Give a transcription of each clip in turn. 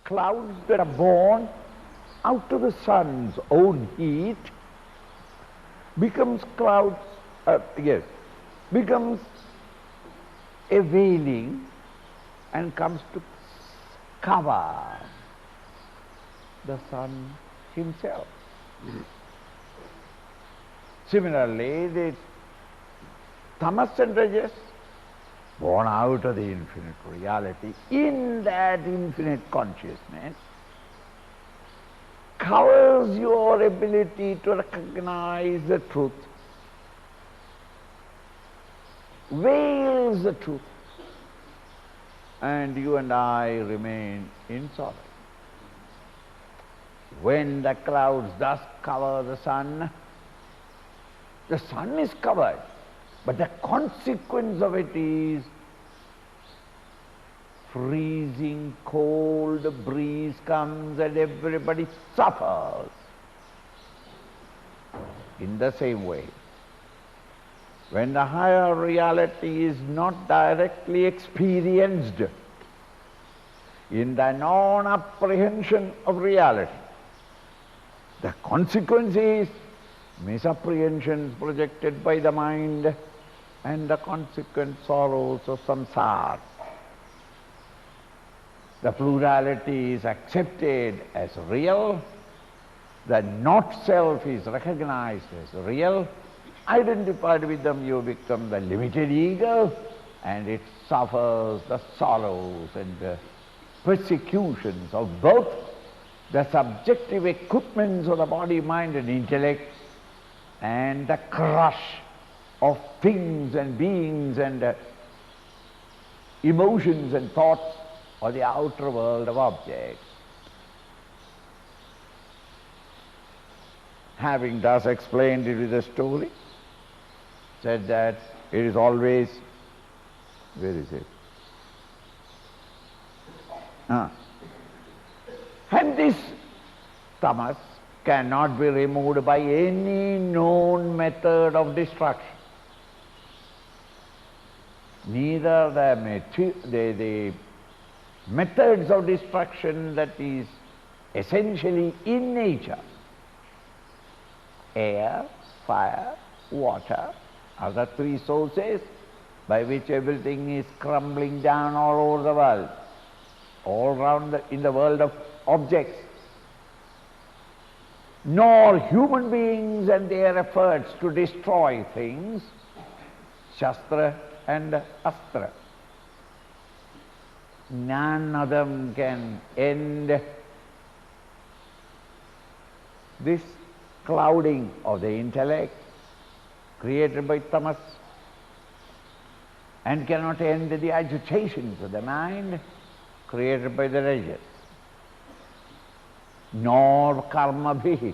clouds that are born out of the sun's own heat becomes becomes a veiling and comes to cover the sun himself. Similarly, the tamas and rajas, born out of the infinite reality, in that infinite consciousness, covers your ability to recognize the truth, veils the truth, and you and I remain in sorrow. When the clouds thus cover the sun is covered, but the consequence of it is freezing cold breeze comes and everybody suffers. In the same way, when the higher reality is not directly experienced in the non-apprehension of reality, the consequence is misapprehensions projected by the mind and the consequent sorrows of samsara. The plurality is accepted as real, the not-self is recognized as real. Identified with them, you become the limited ego, and it suffers the sorrows and the persecutions of both the subjective equipments of the body, mind and intellect, and the crush of things and beings and emotions and thoughts of the outer world of objects. Having thus explained it with a story, said that it is always, where is it? And this tamas cannot be removed by any known method of destruction. Neither the methods of destruction that is essentially in nature, air, fire, water, are the three sources by which everything is crumbling down all over the world, all round in the world of objects. Nor human beings and their efforts to destroy things, Shastra and Astra. None of them can end this clouding of the intellect created by tamas, and cannot end the agitations of the mind created by the rajas, nor karma bhi.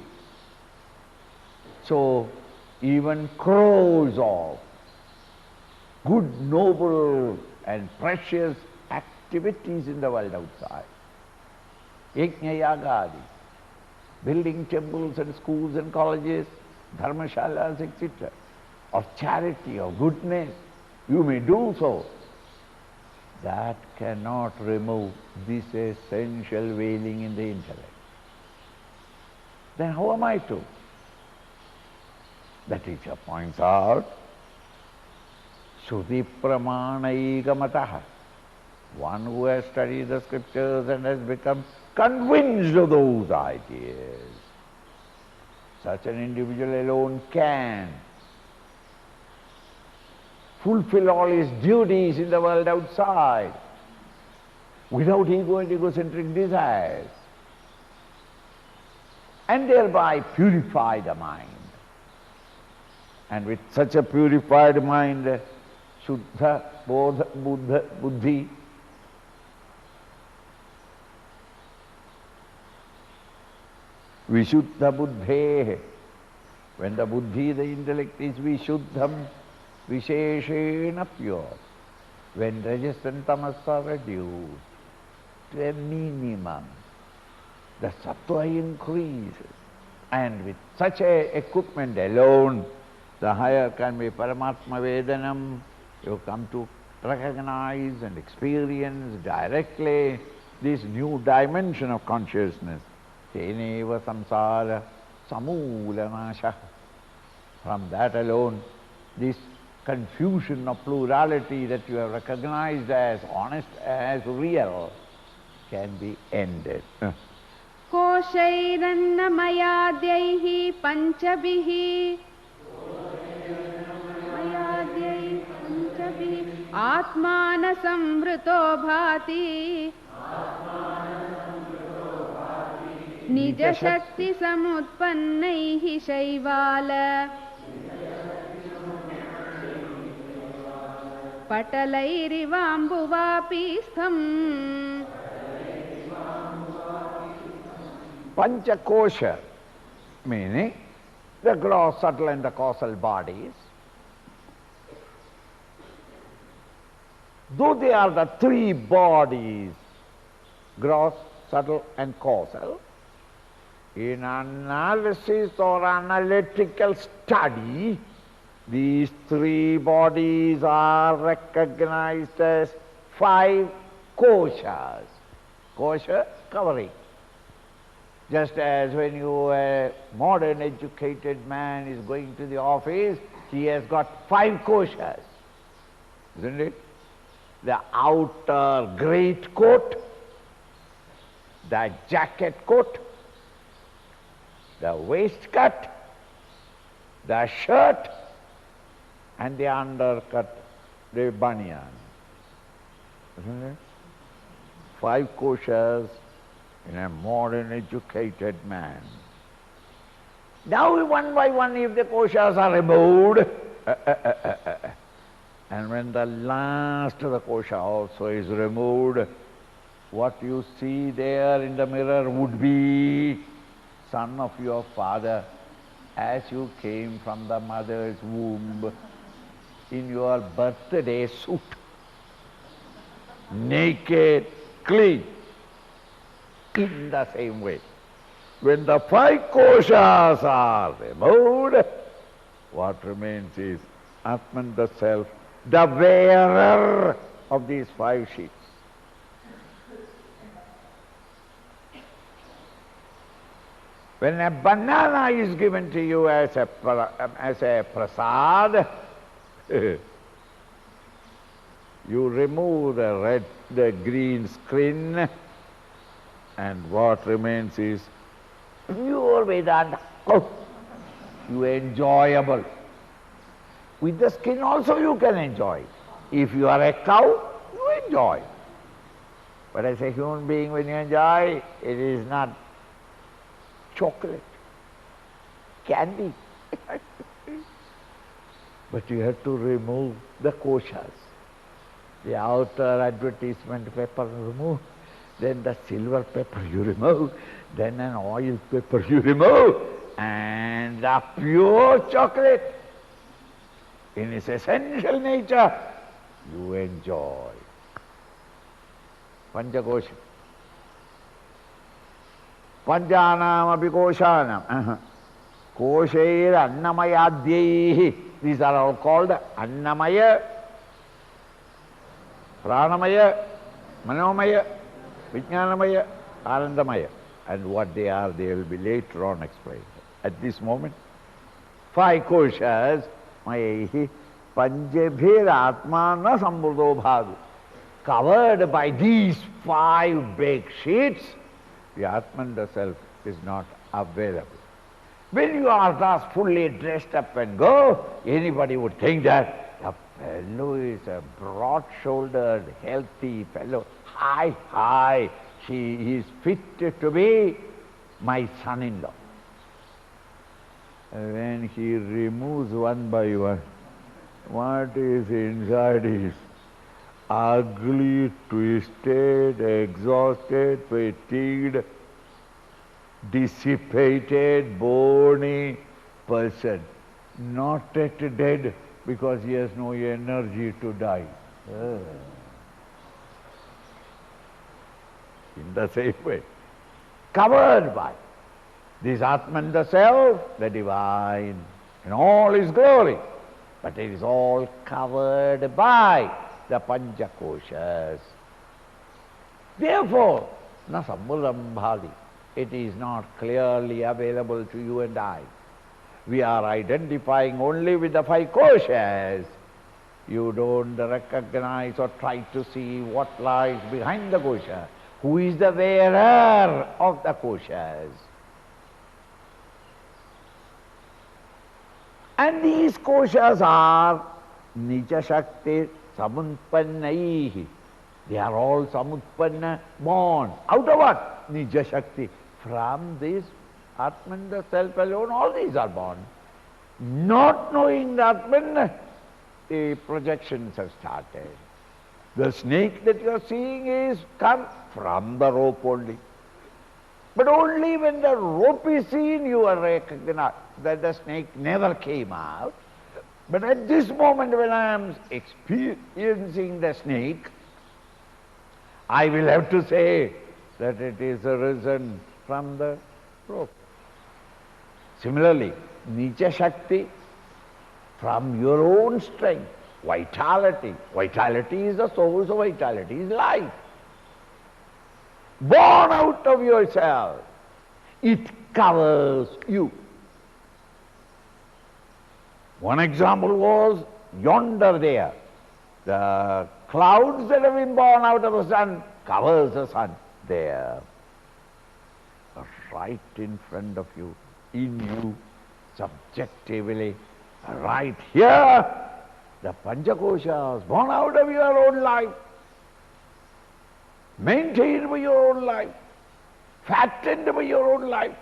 So even crows of good, noble and precious activities in the world outside, yajna yagadi, building temples and schools and colleges, dharmashalas, etc., of charity, of goodness, you may do so. That cannot remove this essential veiling in the intellect. Then how am I to? The teacher points out, Shruti Pramanaikamatah, one who has studied the scriptures and has become convinced of those ideas. Such an individual alone can fulfill all his duties in the world outside without ego and egocentric desires, and thereby purify the mind. And with such a purified mind, Shuddha, Bodha, Buddha, Buddhi, Vishuddha Buddhe, when the Buddhi, the intellect, is Vishuddham, Visheshena pure, when rajas and tamas are reduced to a minimum, the sattva increases, and with such a equipment alone, the higher can be Paramatma Vedanam. You come to recognize and experience directly this new dimension of consciousness. Teneva samsara samoola nasha. From that alone, this confusion of plurality that you have recognized as honest, as real, can be ended. Koshairannamayadhyaihi panchabhihi Atmana samvrito bhati Nija shakti samutpannaihi shaivala Patalairivambuvapistham. Panchakosha, meaning the gross, subtle and the causal bodies, though they are the three bodies, gross, subtle and causal, in analysis or analytical study, these three bodies are recognized as 5 koshas. Kosha, covering. Just as when a modern educated man is going to the office, he has got 5 koshas, isn't it? The outer great coat, the jacket coat, the waistcoat, the shirt, and the undercut, the banyan. Isn't it? 5 koshas in a modern educated man. Now one by one, if the koshas are removed, and when the last of the kosha also is removed, what you see there in the mirror would be son of your father as you came from the mother's womb in your birthday suit, naked, clean. In the same way, when the 5 koshas are removed, what remains is Atman, the self, the wearer of these 5 sheets. When a banana is given to you as a prasad, you remove the green skin, and what remains is pure Vedanta. Oh, you enjoyable. With the skin also you can enjoy. If you are a cow, you enjoy. But as a human being, when you enjoy, it is not chocolate, candy. But you have to remove the koshas. The outer advertisement paper remove, then the silver paper you remove, then an oil paper you remove, and the pure chocolate in its essential nature you enjoy. Panchakosha. Panjanam api koshanam. Koshair annamayadhyaihi. These are all called annamaya, pranamaya, manomaya, vijnanamaya, anandamaya. And what they are, they will be later on explained. At this moment, 5 koshas, mayahi, panjabhir atmana sambuddho bhadu. Covered by these 5 big sheets, the Atman, the self, is not available. When you are thus fully dressed up and go, anybody would think that the fellow is a broad-shouldered, healthy fellow, high, he is fit to be my son-in-law. When he removes one by one, what is inside is ugly, twisted, exhausted, fatigued, dissipated, bony person, not yet dead because he has no energy to die. In the same way, covered by this Atman, the self, the divine, in all his glory, but it is all covered by the Panchakoshas. Therefore, na sambuddham bhadi. It is not clearly available to you and I. We are identifying only with the five koshas. You don't recognize or try to see what lies behind the kosha. Who is the wearer of the koshas? And these koshas are Nija Shakti Samutpannaihi. They are all Samutpanna, born. Out of what? Nija Shakti. From this Atman, the self alone, all these are born. Not knowing the Atman, the projections have started. The snake that you are seeing is come from the rope only. But only when the rope is seen, you are recognized that the snake never came out. But at this moment when I am experiencing the snake, I will have to say that it is arisen from the rope. Similarly, Nija Shakti, from your own strength, vitality. Vitality is the source of vitality, is life. Born out of yourself, it covers you. One example was yonder there. The clouds that have been born out of the sun covers the sun there. Right in front of you, in you, subjectively, right here, the Panchakoshas born out of your own life, maintained by your own life, fattened by your own life,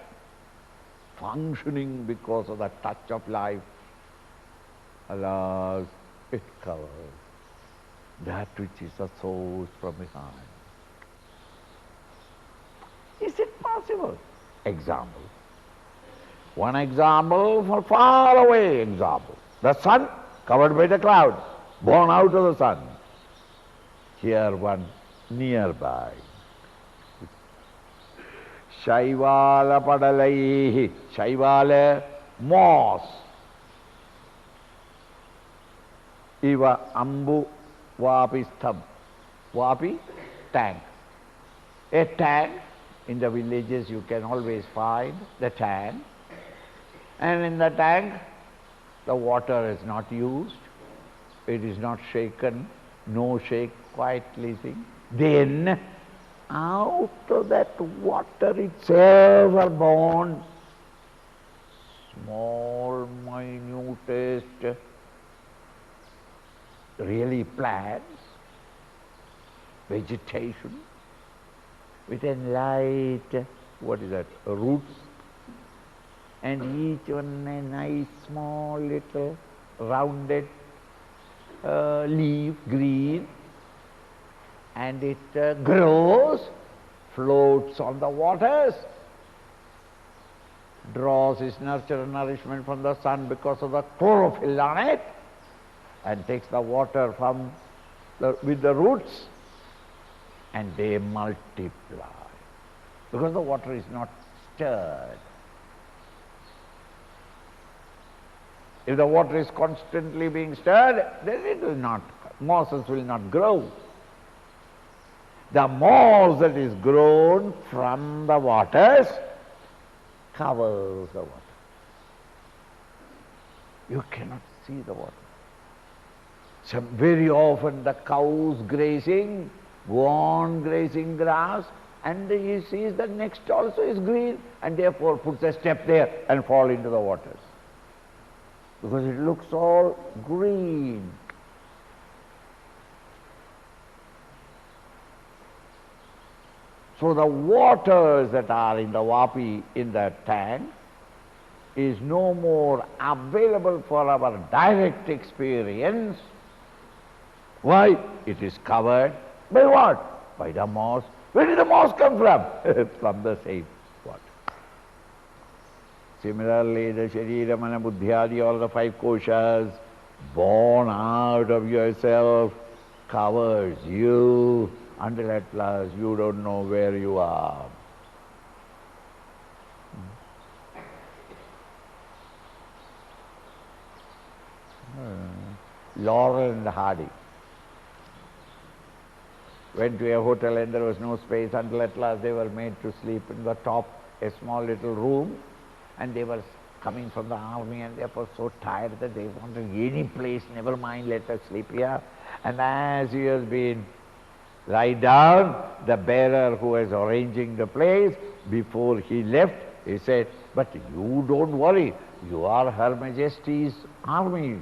functioning because of the touch of life. Alas, it covers that which is the source from behind. Is it possible? Example. One example for far away example. The sun covered by the cloud, born out of the sun. Here one nearby. Shaivala padalaihi. Shaivala, moss. Iva ambu vapi stham. Vapi, tank. A tank, in the villages you can always find the tank. And in the tank, the water is not used. It is not shaken, no shake, quietly thing. Then, out of that water itself are born small, minutest, really plants, vegetation, with a light, what is that, roots, and each one a nice small little rounded leaf, green, and it grows, floats on the waters, draws its nurture and nourishment from the sun because of the chlorophyll on it, and takes the water from with the roots, and they multiply because the water is not stirred. If the water is constantly being stirred, then it will not, mosses will not grow. The moss that is grown from the waters covers the water. You cannot see the water. So very often the cows grazing, go on grazing grass, and he sees that next also is green, and therefore puts a step there and fall into the waters. Because it looks all green. So the waters that are in the vapi, in the tank, is no more available for our direct experience. Why? It is covered by what? By the moss. Where did the moss come from? From the same water. Similarly, the Sharira, Mana, Buddhyadi, all the five koshas, born out of yourself, covers you until at last you don't know where you are. Laurel and Hardy. went to a hotel and there was no space until at last they were made to sleep in the top, a small little room, and they were coming from the army and they were so tired that they wanted any place, never mind, let us sleep here. And as he has been lie down, the bearer who was arranging the place, before he left, he said, but you don't worry, you are Her Majesty's army,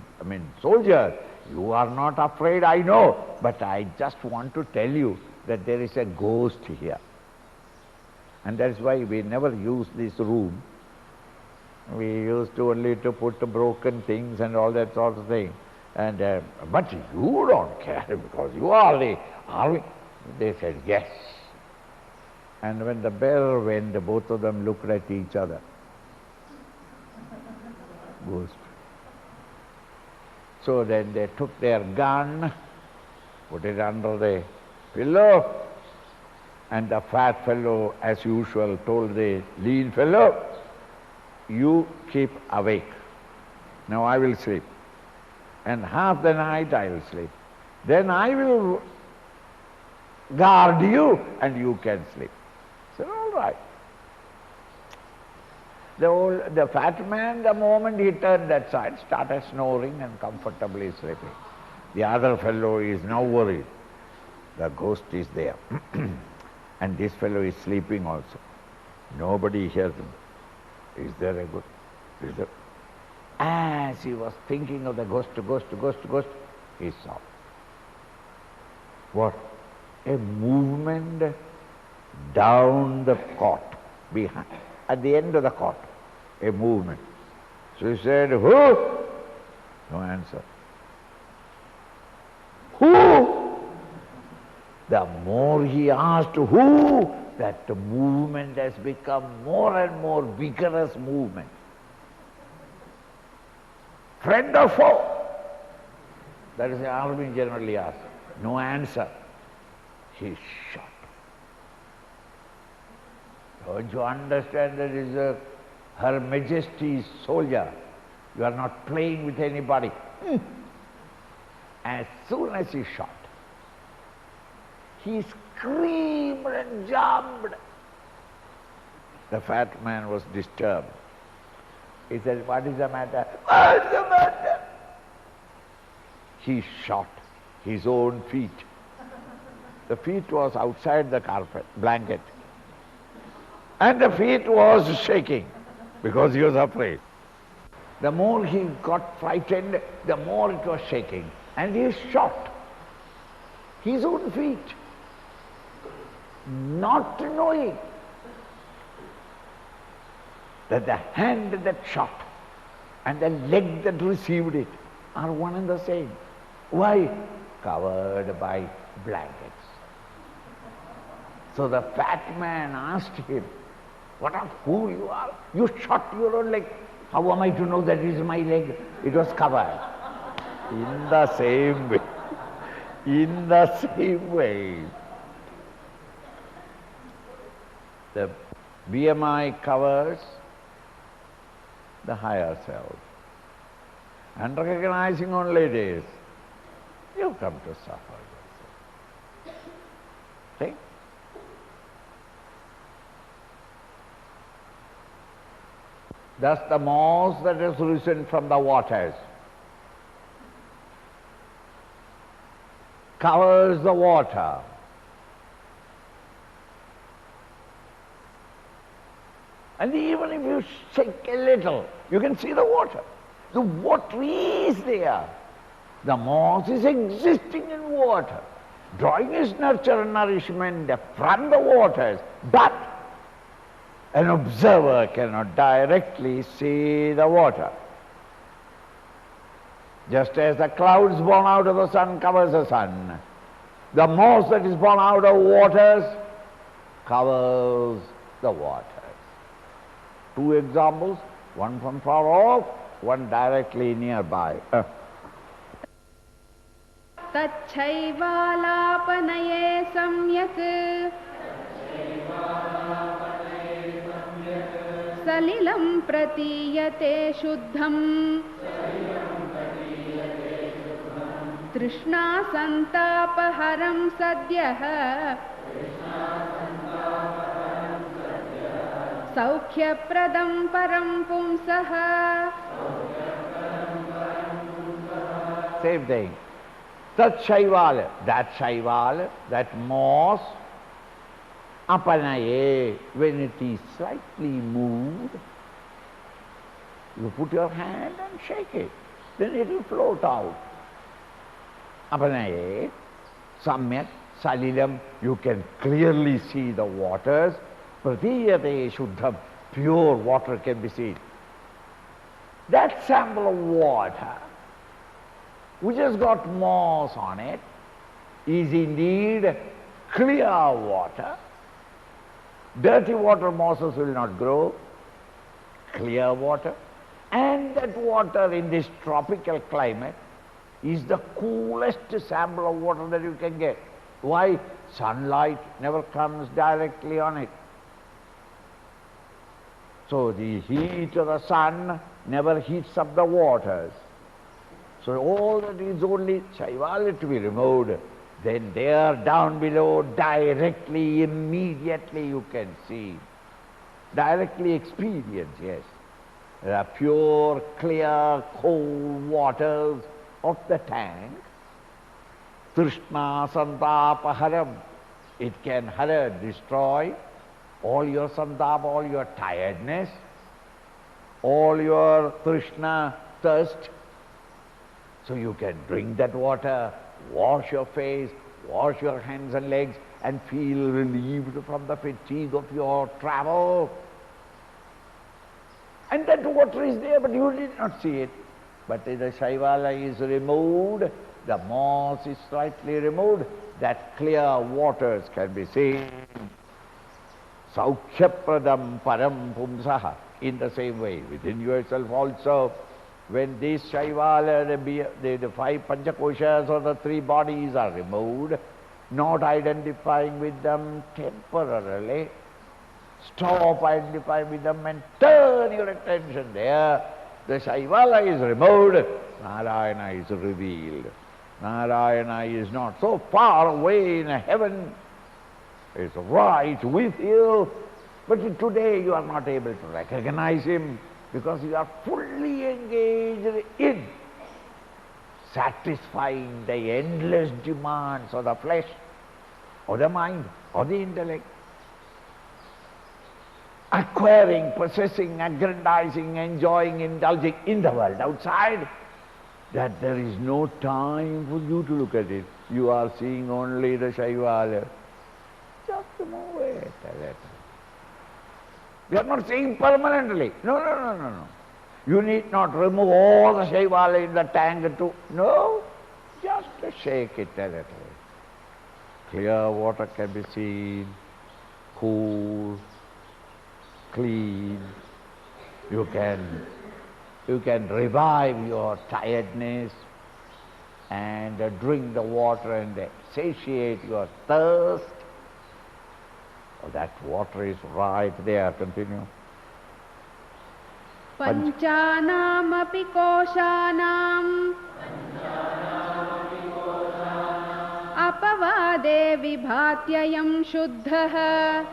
soldier. You are not afraid, I know, but I just want to tell you that there is a ghost here. And that's why we never use this room. We used to only to put broken things and all that sort of thing. And but you don't care because you are the army. They said, yes. And when the bearer went, both of them looked at each other. Ghost. So then they took their gun, put it under the pillow, and the fat fellow, as usual, told the lean fellow, you keep awake. Now I will sleep. And half the night I will sleep. Then I will guard you and you can sleep. So all right. The fat man, the moment he turned that side, started snoring and comfortably sleeping. The other fellow is now worried. The ghost is there. And this fellow is sleeping also. Nobody hears him. Is there a ghost? Is there? As he was thinking of the ghost, he saw. What? A movement down the cot, behind, at the end of the cot. A movement. So he said, who? No answer. Who? The more he asked who, that the movement has become more and more vigorous movement. Friend or foe? That is the army generally asks. No answer. He shot. Don't you understand that is a Her Majesty's soldier? You are not playing with anybody. As soon as he shot, he screamed and jumped. The fat man was disturbed. He said, what is the matter? What is the matter? He shot his own feet. The feet was outside the carpet, blanket. And the feet was shaking because he was afraid. The more he got frightened, the more it was shaking. And he shot his own feet, not knowing that the hand that shot and the leg that received it are one and the same. Why? Covered by blankets. So the fat man asked him, what a fool you are. You shot your own leg. How am I to know that it is my leg? It was covered. In the same way. In the same way. The BMI covers the higher self. And recognizing only this, you come to suffer yourself. See? Thus the moss that has risen from the waters covers the water. And even if you shake a little, you can see the water. The water is there. The moss is existing in water, drawing its nurture and nourishment from the waters, but an observer cannot directly see the water. Just as the clouds born out of the sun covers the sun, the moss that is born out of waters covers the waters. Two examples, one from far off, one directly nearby. तच्छैवालापनये सम्यक् सलिलं प्रतीयते शुद्धम् तृष्णा संतापहरं सद्यः सौख्यप्रदं परं पुंसः. Same thing. Tat Shaivala, that moss, apanaye, when it is slightly moved, you put your hand and shake it, then it will float out. Apanaye, samyak, salilam, you can clearly see the waters. Pratiyate shuddham, pure water can be seen. That sample of water, which has got moss on it, is indeed clear water. Dirty water, mosses will not grow. Clear water. And that water in this tropical climate is the coolest sample of water that you can get. Why? Sunlight never comes directly on it. So the heat of the sun never heats up the waters. So all that is only Shaivala to be removed. Then there down below, directly, immediately you can see. Directly experience, yes. There are pure, clear, cold waters of the tank. Trishna santapa haram. It can destroy all your santapa, all your tiredness, all your trishna, thirst. So you can drink that water, wash your face, wash your hands and legs, and feel relieved from the fatigue of your travel. And that water is there, but you did not see it. But the Shaivala is removed, the moss is slightly removed, that clear waters can be seen. Saukhya-pradam param pumsaha. In the same way, within yourself also, when this Shaivala, the five Panchakoshas or the three bodies are removed, not identifying with them temporarily, stop identifying with them and turn your attention there. The Shaivala is removed, Narayana is revealed. Narayana is not so far away in heaven, it's right with you, but today you are not able to recognize him because you are fully engaged in satisfying the endless demands of the flesh, or the mind, or the intellect. Acquiring, possessing, aggrandizing, enjoying, indulging in the world outside, that there is no time for you to look at it. You are seeing only the Shaivala. Just move it a little. We are not saying permanently. No. You need not remove all the Shaivala in the tank to... No, just shake it a little. Clear water can be seen, cool, clean. You can revive your tiredness and drink the water and satiate your thirst. Oh, that water is right there. Continue. Panchanaamapi koshanam apavade vibhatyayam shuddhah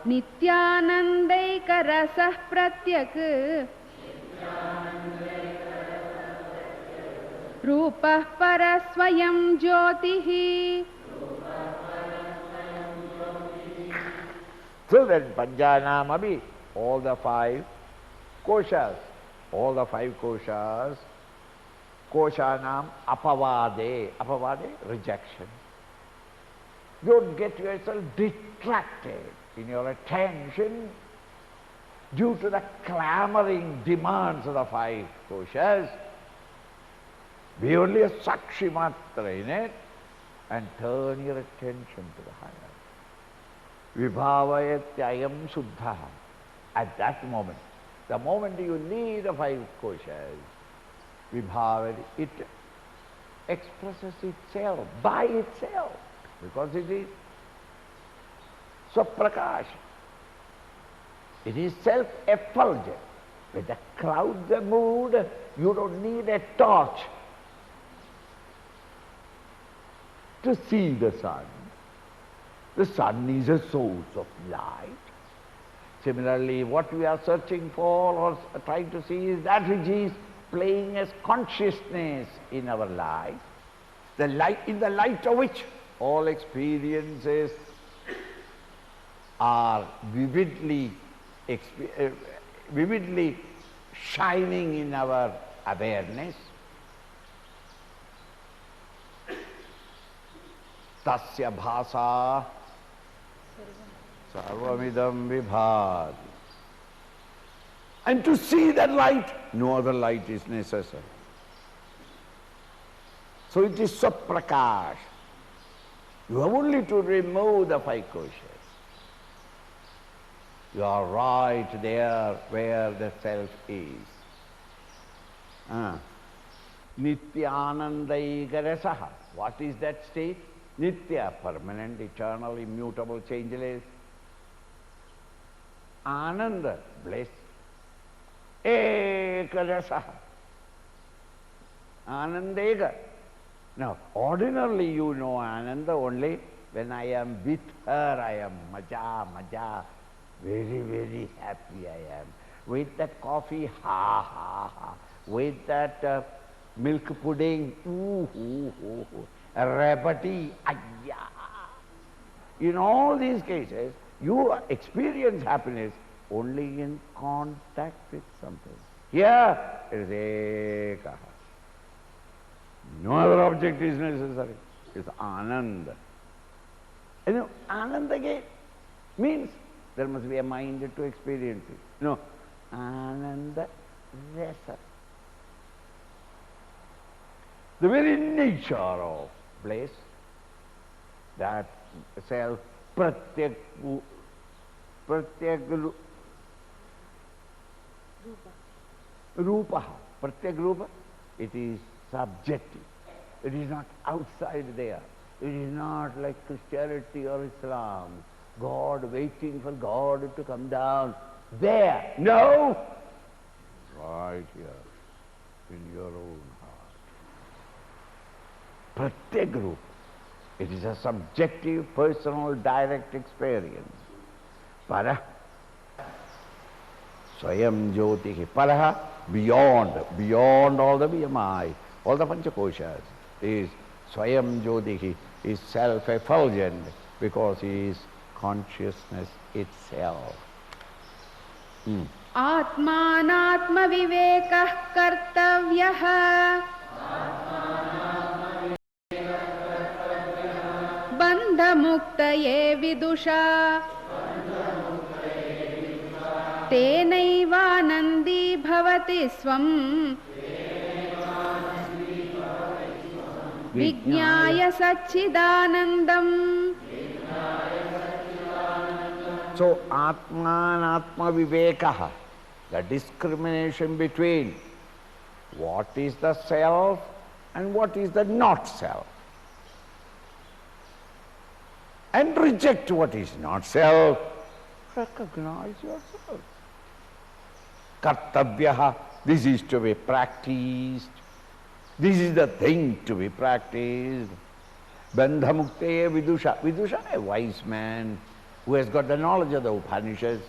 nityanandaikarasah pratyak रूपः परस्वयं ज्योतिः. So then Panjanamabi, all the five koshas, koshanam apavade, rejection. Don't get yourself distracted in your attention due to the clamoring demands of the five koshas. Be only a sakshi matra in it and turn your attention to the higher. Vibhavayatyayam shuddha. At that moment, the moment you leave the five koshas, vibhavati, it expresses itself by itself, because it is Swaprakash. It is self-effulgent. When the clouds are moved, you don't need a torch to see the sun. The sun is a source of light. Similarly, what we are searching for or trying to see is that which is playing as consciousness in our life, the light, in the light of which all experiences are vividly shining in our awareness. Tasya bhasa sarvamidam vibhati. And to see that light, no other light is necessary. So it is saprakash. You have only to remove the five koshas. You are right there where the self is. Nityanandaiga rasaha. What is that state? Nitya, permanent, eternal, immutable, changeless. Ananda, bliss. Eka rasaha. Anandega. Now, ordinarily you know Ananda only when I am with her, I am maja. Very, very happy I am. With that coffee, ha. With that milk pudding, rabati, ayya. In all these cases, you experience happiness only in contact with something. Here, it is ekaha. No other object is necessary. It's Ananda. And you know, Ananda again means there must be a mind to experience it. No, Ananda rasa. The very nature of bliss, that self, pratyak rupa, pratyak rupa, it is subjective. It is not outside there. It is not like Christianity or Islam. God waiting for God to come down there. No! Right here, in your own heart. Pratyak rupa. It is a subjective, personal, direct experience. Para. Swayam jyotihi. Para, beyond all the BMI, all the panchakoshas, is Swayam jyotihi, is self-effulgent because he is consciousness itself. Atmanatma vivekah kartavyah bandha muktaye vidusha tenaivanandi bhavati swam vijñāya sachidanandam. So, Atma Vivekaha, the discrimination between what is the self and what is the not self. And reject what is not self. Recognize yourself. Kartavyaha, this is to be practiced. This is the thing to be practiced. Bandha muktaye vidusha. Vidusha, a wise man who has got the knowledge of the Upanishads,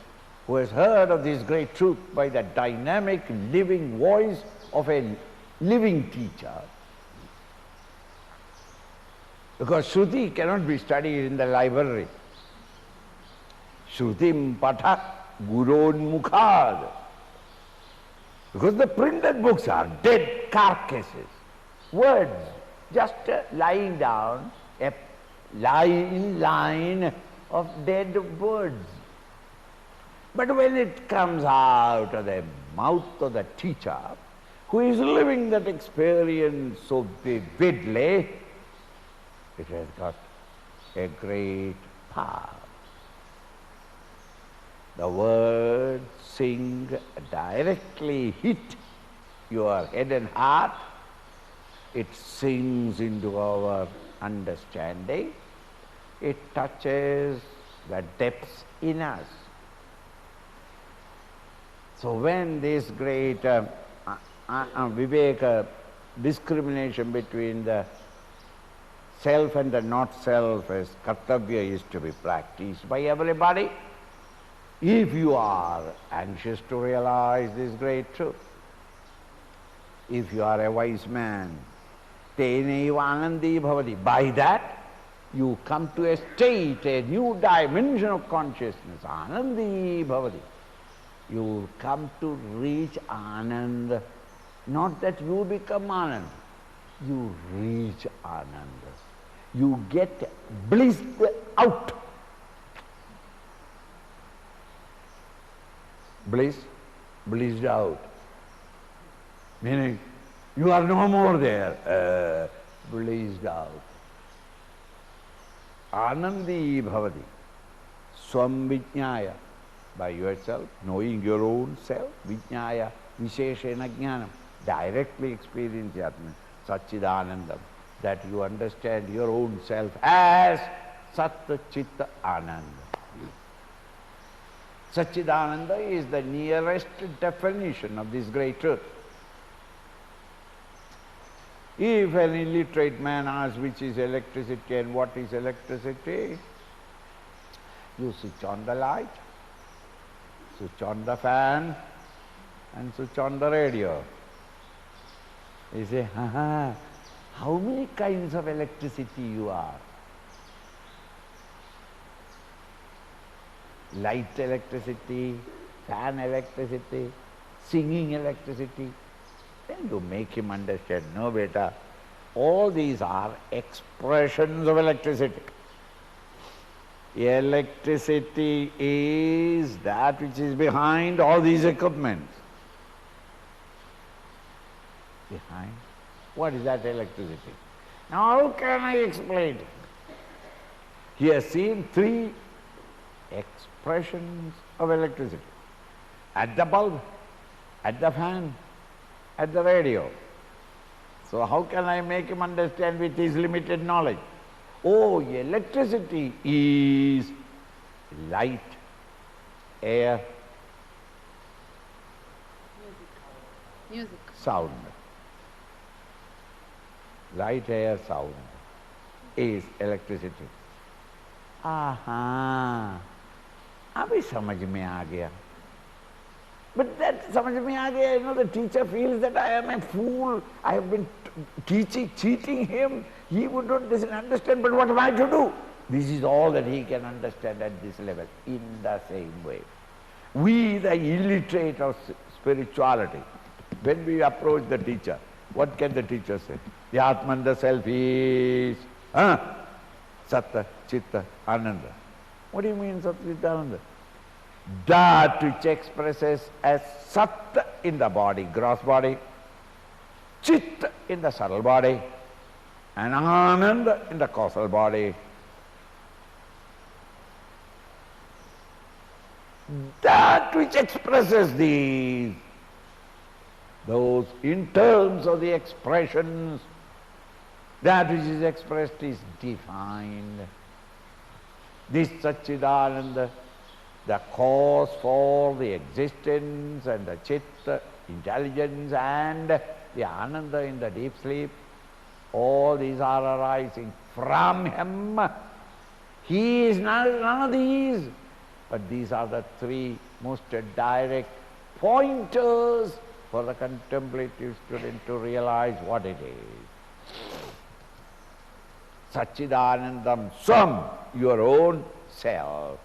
who has heard of this great truth by the dynamic, living voice of a living teacher. Because Shruti cannot be studied in the library. Shrutim patha guron mukhad. Because the printed books are dead carcasses, words just lying down, a line of dead words. But when it comes out of the mouth of the teacher, who is living that experience so vividly, it has got a great power. The words sing directly hit your head and heart. It sinks into our understanding. It touches the depths in us. So when this great Vivek discrimination between the self and the not self as kartavya is to be practiced by everybody, if you are anxious to realize this great truth, if you are a wise man, tenaiva anandi bhavati, by that you come to a state, a new dimension of consciousness, anandi bhavati. You come to reach anand, not that you become anand, you reach anand. You get blissed out. Blissed out. Meaning, you are no more there, blissed out. Anandi bhavati, swam vijnaya, by yourself, knowing your own self, vijnaya, visheshena jnanam, directly experience Atman, Satchidanandam, that you understand your own self as Sat Chitta Ananda. Satchidananda is the nearest definition of this great truth. If an illiterate man asks which is electricity and what is electricity, you switch on the light, switch on the fan and switch on the radio. You say, how many kinds of electricity you are? Light electricity, fan electricity, singing electricity. Then you make him understand, no beta, all these are expressions of electricity. Electricity is that which is behind all these equipments. Behind? What is that electricity? Now how can I explain it? He has seen three expressions of electricity. At the bulb, at the fan, at the radio. So how can I make him understand with his limited knowledge? Oh, electricity is light, air, music, sound. Light, air, sound is electricity. अभी समझ में आ गया. But that समझ में आ गया, the teacher feels that I am a fool, I have been cheating him, he would not understand, but what am I to do? This is all that he can understand at this level. In the same way, we, the illiterate of spirituality, when we approach the teacher, what can the teacher say? The Atman, the self is Satta, Chitta, Ananda. What do you mean Satta, Chitta, Ananda? That which expresses as Sat in the body, gross body, Chit in the subtle body, and Ananda in the causal body. That which expresses these, those in terms of the expressions, that which is expressed is defined. This Satchidananda, the cause for the existence and the Chitta, intelligence, and the Ananda in the deep sleep, all these are arising from him. He is none of these, but these are the three most direct pointers for the contemplative student to realize what it is. Satchidanandam Swam, your own self,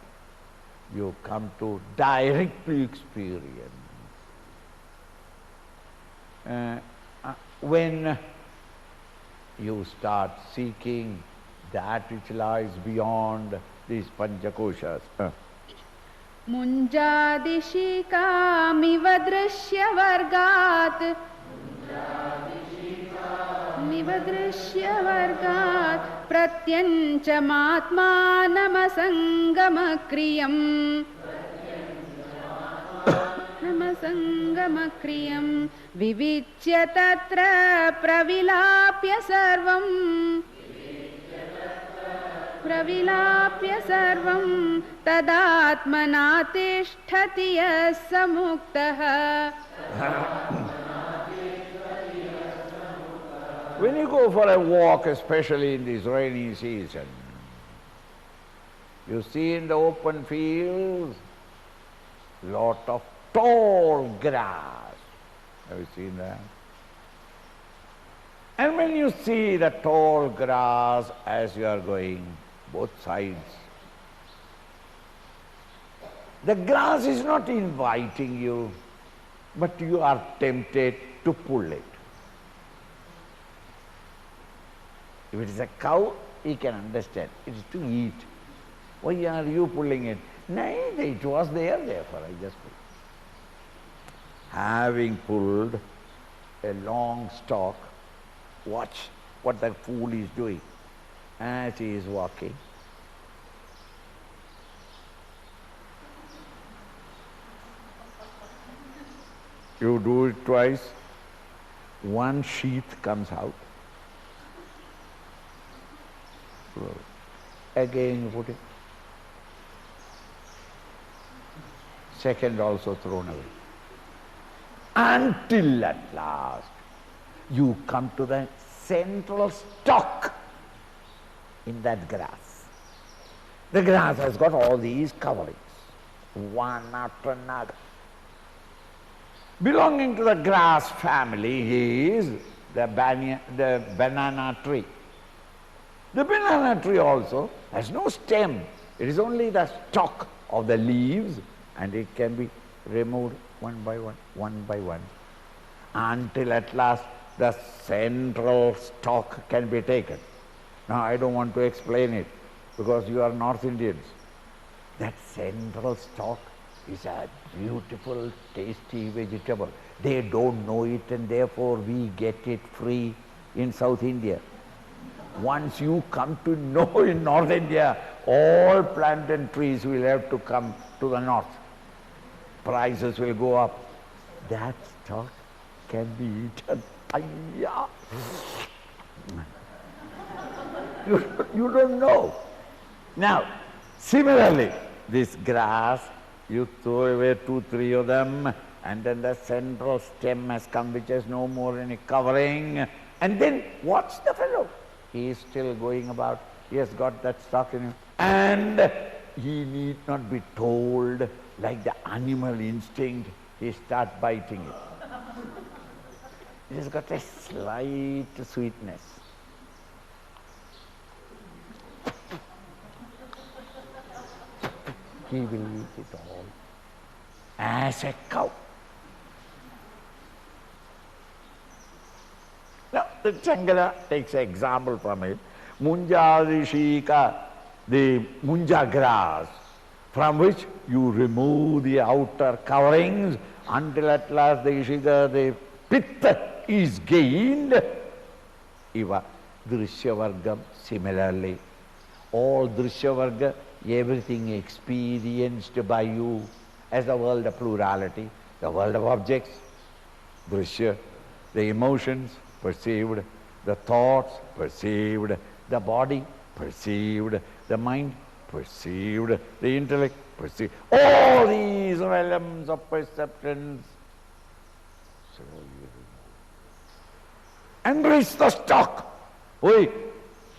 you come to directly experience. When you start seeking that which lies beyond these panchakoshas. Munjadishikamiva drishyavargat pratyञ्चमात्मानमसङ्गमक्रियम् विविच्य तत्र प्रविलाप्य सर्वम् प्रविलाप्य सर्वं तदात्मना तिष्ठति यः स मुक्तः. When you go for a walk, especially in this rainy season, you see in the open fields lot of tall grass. Have you seen that? And when you see the tall grass as you are going, both sides, the grass is not inviting you, but you are tempted to pull it. If it is a cow, he can understand. It is to eat. Why are you pulling it? No, it was there, therefore I just pulled. Having pulled a long stalk, watch what the fool is doing as he is walking. You do it twice, one sheath comes out. Again you put it. Second also thrown away. Until at last you come to the central stalk in that grass. The grass has got all these coverings, one after another. Belonging to the grass family is the banana tree. The banana tree also has no stem. It is only the stalk of the leaves, and it can be removed one by one, until at last the central stalk can be taken. Now I don't want to explain it, because you are North Indians. That central stalk is a beautiful, tasty vegetable. They don't know it, and therefore we get it free in South India. Once you come to know in North India, all plantain trees will have to come to the north. Prices will go up. That stalk can be eaten. Ayya! You don't know. Now, similarly, this grass, you throw away 2-3 of them, and then the central stem has come, which has no more any covering, and then watch the fellow. He is still going about. He has got that stalk in him, and he need not be told, like the animal instinct, he starts biting it. It has got a slight sweetness. He will eat it all as a cow. Now, the Changala takes an example from it. Munjarishika, the munja grass, from which you remove the outer coverings until at last the ishika, the pitta is gained. Iva drishyavargam, similarly. All drishyavarga, everything experienced by you as the world of plurality, the world of objects, drishya, the emotions perceived, the thoughts perceived, the body perceived, the mind perceived, the intellect perceived. All these realms of perceptions. So you embrace the stalk. Oi,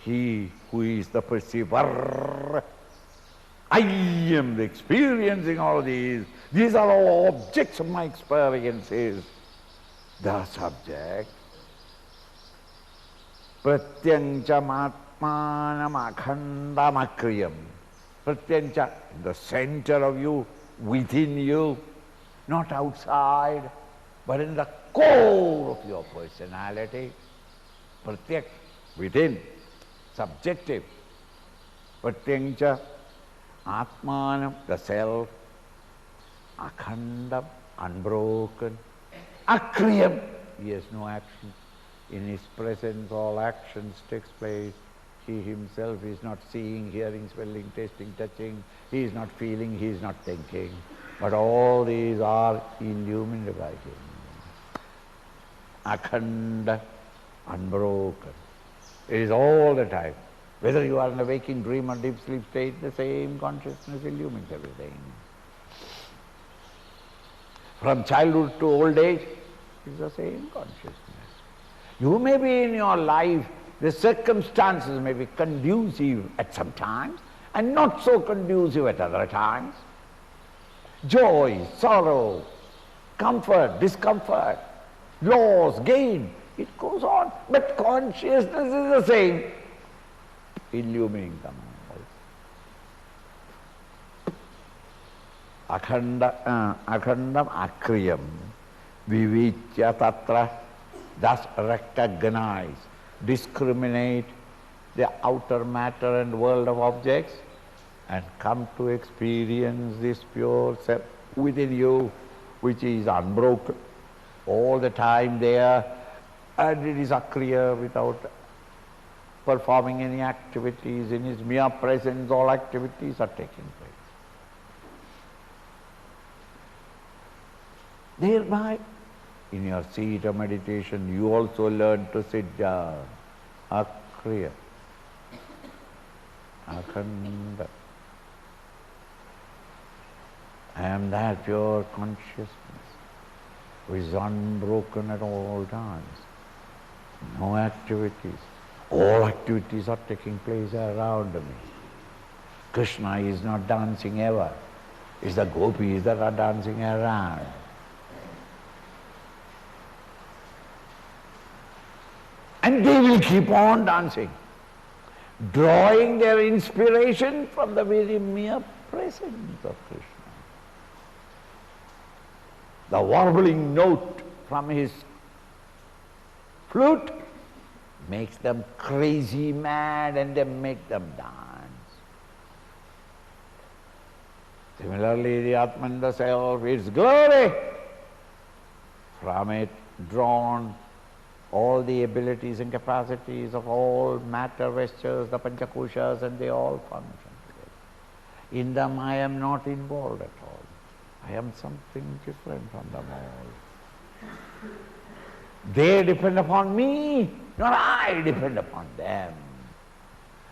he who is the perceiver. I am the experiencing all these. These are all objects of my experiences. The subject. Pratyancha matmanam akhandam akriyam. Pratyancha, in the center of you, within you, not outside, but in the core of your personality. Pratyak, within, subjective. Pratyancha atmanam, the self, akhandam, unbroken. Akriyam, he has no action. In his presence all actions takes place. He himself is not seeing, hearing, smelling, tasting, touching. He is not feeling, he is not thinking. But all these are illumined by him. Akhanda, unbroken. It is all the time. Whether you are in a waking dream or deep sleep state, the same consciousness illumines everything. From childhood to old age, it's the same consciousness. You may be in your life, the circumstances may be conducive at some times and not so conducive at other times. Joy, sorrow, comfort, discomfort, loss, gain, it goes on. But consciousness is the same, illumining them all. Akhandam akriyam vivichya tatra, thus recognize, discriminate the outer matter and world of objects and come to experience this pure self within you, which is unbroken, all the time there, and it is akriya without performing any activities. In his mere presence, all activities are taking place. Thereby, in your seat of meditation, you also learn to sit down, akriya, akhanda. I am that pure consciousness which is unbroken at all times. No activities. All activities are taking place around me. Krishna is not dancing ever. It's the gopis that are dancing around. And they will keep on dancing, drawing their inspiration from the very mere presence of Krishna. The warbling note from his flute makes them crazy mad and they make them dance. Similarly, the Atman, the self, its glory, from it drawn all the abilities and capacities of all matter vestures, the Panchakoshas, and they all function together. In them I am not involved at all. I am something different from them all. They depend upon me, not I depend upon them.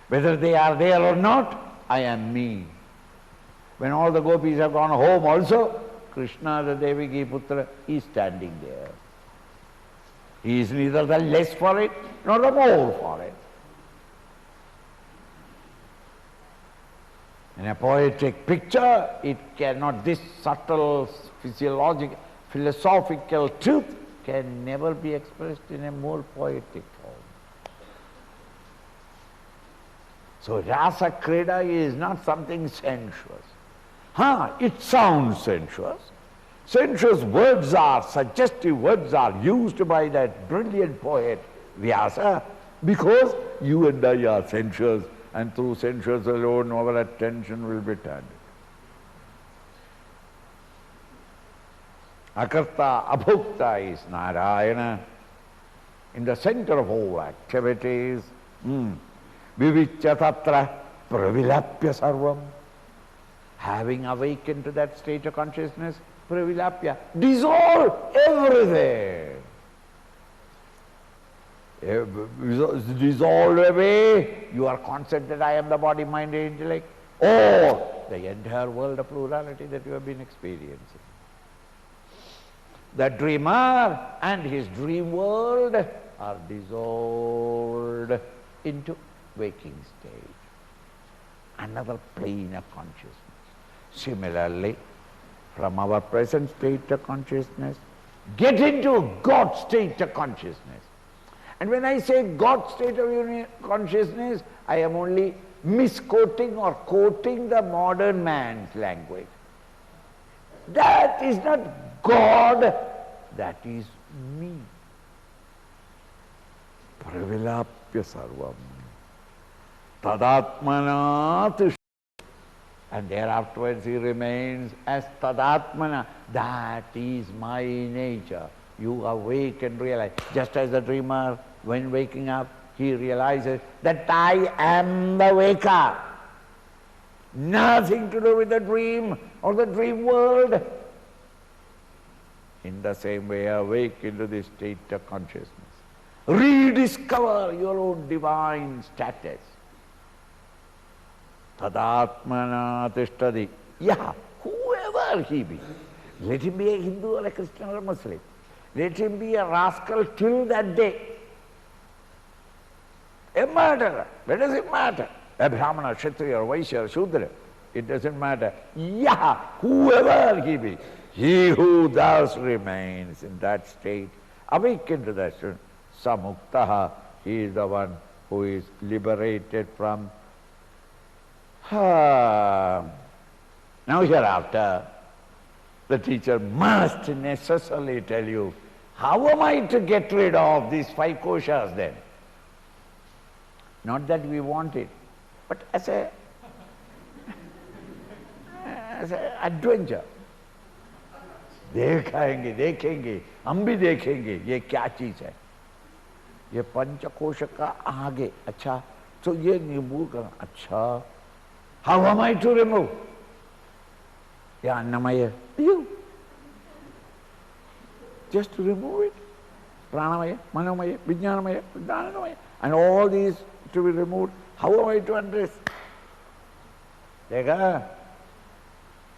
Whether they are there or not, I am me. When all the gopis have gone home also, Krishna, the Devaki Putra, is standing there. He is neither the less for it, nor the more for it. In a poetic picture, it cannot, this subtle physiological, philosophical truth can never be expressed in a more poetic form. So rasa krida is not something sensuous. It sounds sensuous. Sensuous words are, suggestive words are used by that brilliant poet Vyasa because you and I are sensuous, and through sensuous alone our attention will be turned. Akarta, abhokta is Narayana. In the center of all activities, vivichya tatra pravilapya sarvam. Having awakened to that state of consciousness, pravilapya, dissolve everything. Dissolve away your concept that I am the body, mind, and intellect, or the entire world of plurality that you have been experiencing. The dreamer and his dream world are dissolved into waking state, another plane of consciousness. Similarly, from our present state of consciousness, get into God's state of consciousness. And when I say God's state of consciousness, I am only misquoting or quoting the modern man's language. That is not God, that is me. Pravilapya sarvam. Tadatmana. And thereafterwards he remains as tadatmana. That is my nature. You awake and realize. Just as the dreamer, when waking up, he realizes that I am the waker. Nothing to do with the dream or the dream world. In the same way, awake into this state of consciousness. Rediscover your own divine status. tadatmana tishtadi. Yeah, whoever he be. Let him be a Hindu or a Christian or a Muslim. Let him be a rascal till that day. A murderer. What does it matter? A Brahmana, Kshatriya, or Vaishya, or Shudra. It doesn't matter. Yeah, whoever he be. He who thus remains in that state, awakened to that state, samuktaha, he is the one who is liberated from. Now hereafter, the teacher must necessarily tell you, how am I to get rid of these 5 koshas then? Not that we want it, but as a adventure. देखेंगे देखेंगे हम भी देखेंगे ये क्या चीज है, ये पंचकोश का आगे. अच्छा, तो ये रिमूव करना. अच्छा, how am I to remove? Yeah, Annamaya, you just to remove it. Pranamaya, Manomaya, Vijnanamaya, Dhanamaya, and all these to be removed. How am I to undress?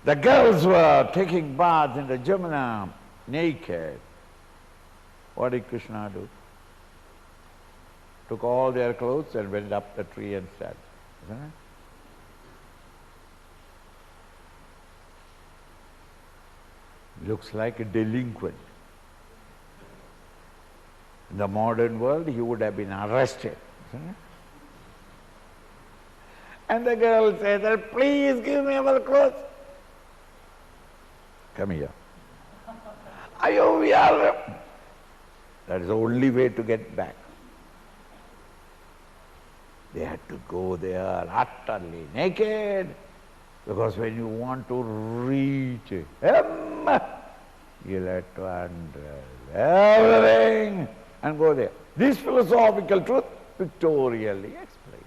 The girls were taking baths in the Jamuna naked. What did Krishna do? Took all their clothes and went up the tree and sat. Isn't it? Looks like a delinquent. In the modern world, he would have been arrested. Isn't it? And the girl said, please give me our clothes. Come here. We are. That is the only way to get back. They had to go there utterly naked, because when you want to reach him, you'll have to undress everything and go there. This philosophical truth pictorially explains.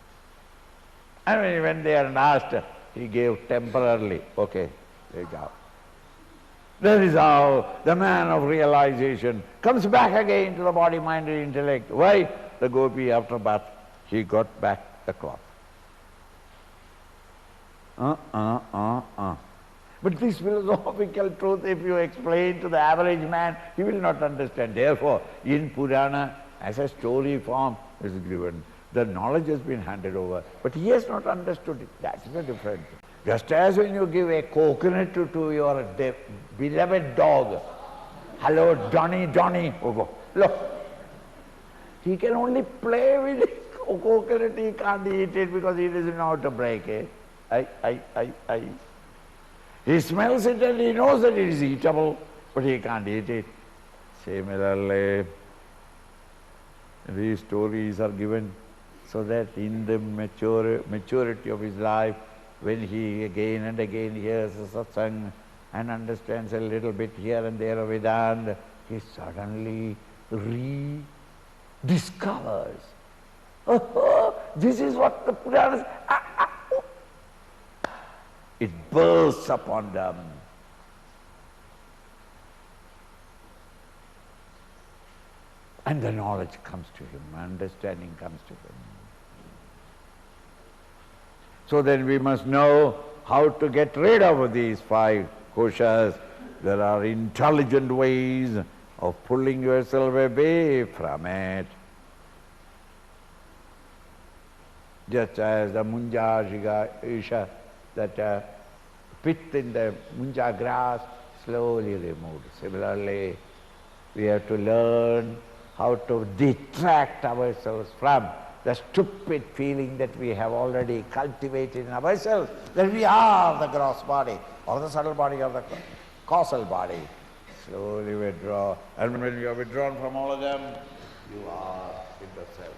And when they are asked, he gave temporarily, okay, there you go. That is how the man of realization comes back again to the body, mind and intellect. Why? The gopi after bath, he got back the cloth. But this philosophical truth, if you explain to the average man, he will not understand. Therefore, in Purana, as a story form is given, the knowledge has been handed over, but he has not understood it. That's the difference. Just as when you give a coconut to your beloved dog, hello, Donny, look, he can only play with it. Coconut, he can't eat it because he doesn't know how to break it. He smells it and he knows that it is eatable, but he can't eat it. Similarly, these stories are given so that in the maturity of his life, when he again and again hears a satsang and understands a little bit here and there of Vedanta, he suddenly rediscovers, oh, this is what the Puranas. It bursts upon them. And the knowledge comes to him, understanding comes to him. So then we must know how to get rid of these 5 koshas. There are intelligent ways of pulling yourself away from it. Just as the munja isha, that pit in the munja grass, slowly removed. Similarly, we have to learn how to detract ourselves from the stupid feeling that we have already cultivated in ourselves, that we are the gross body, or the subtle body, or the causal body. Slowly withdraw, and when you are withdrawn from all of them, you are in the self.